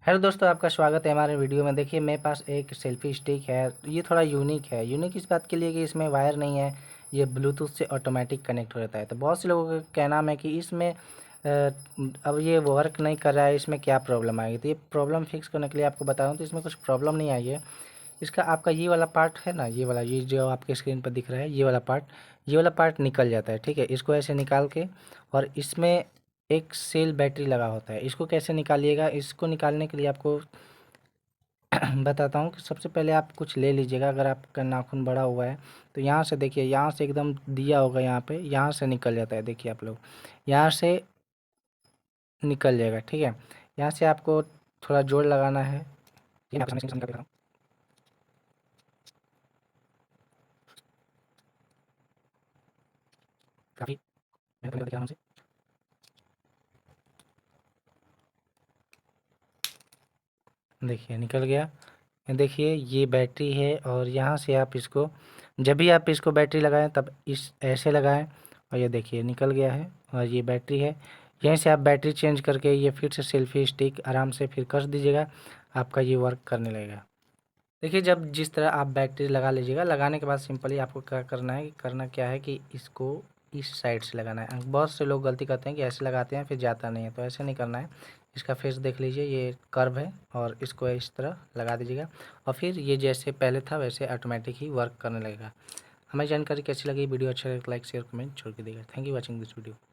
Hello दोस्तों, आपका स्वागत है हमारे वीडियो में। देखिए मेरे पास एक सेल्फी स्टिक है। ये थोड़ा यूनिक है। यूनिक इस बात के लिए कि इसमें वायर नहीं है, ये ब्लूटूथ से ऑटोमेटिक कनेक्ट हो जाता है। तो बहुत से लोगों का कहना है कि इसमें अब ये वर्क नहीं कर रहा है, इसमें क्या प्रॉब्लम आएगी। तो ये प्रॉब्लम फिक्स करने के लिए आपको बता रहा हूँ। तो इसमें कुछ प्रॉब्लम नहीं आई है। इसका आपका ये वाला पार्ट है ना, ये वाला, ये जो आपके स्क्रीन पर दिख रहा है, ये वाला पार्ट निकल जाता है। ठीक है, इसको ऐसे निकाल के, और इसमें एक सेल बैटरी लगा होता है। इसको कैसे निकालिएगा, इसको निकालने के लिए आपको बताता हूँ कि सबसे पहले आप कुछ ले लीजिएगा। अगर आपका नाखून बड़ा हुआ है तो यहाँ से देखिए, यहाँ से एकदम दिया होगा, यहाँ पे, यहाँ से निकल जाता है। देखिए आप लोग, यहाँ से निकल जाएगा। ठीक है, यहाँ से आपको थोड़ा जोर लगाना है। ये मैं आपको समझ के समझा रहा हूँ। काफ़ी मेहनत लगी हमसे। देखिए निकल गया। ये देखिए, ये बैटरी है, और यहाँ से आप इसको, जब भी आप इसको बैटरी लगाएं तब इस ऐसे लगाएं, और ये देखिए निकल गया है, और ये बैटरी है। यहीं से आप बैटरी चेंज करके ये फिर से सेल्फी स्टिक आराम से फिर कस दीजिएगा, आपका ये वर्क करने लगेगा। देखिए, जब जिस तरह आप बैटरी लगा लीजिएगा, लगाने के बाद सिंपली आपको क्या करना है, करना क्या है कि इसको इस साइड से लगाना है। बहुत से लोग गलती करते हैं कि ऐसे लगाते हैं फिर जाता नहीं है, तो ऐसे नहीं करना है। इसका फेस देख लीजिए, ये कर्व है, और इसको इस तरह लगा दीजिएगा, और फिर ये जैसे पहले था वैसे ऑटोमेटिक ही वर्क करने लगेगा। हमें जानकारी कैसी लगी, वीडियो अच्छा लगे तो लाइक शेयर कमेंट छोड़ के दीजिएगा। Thank you watching this video.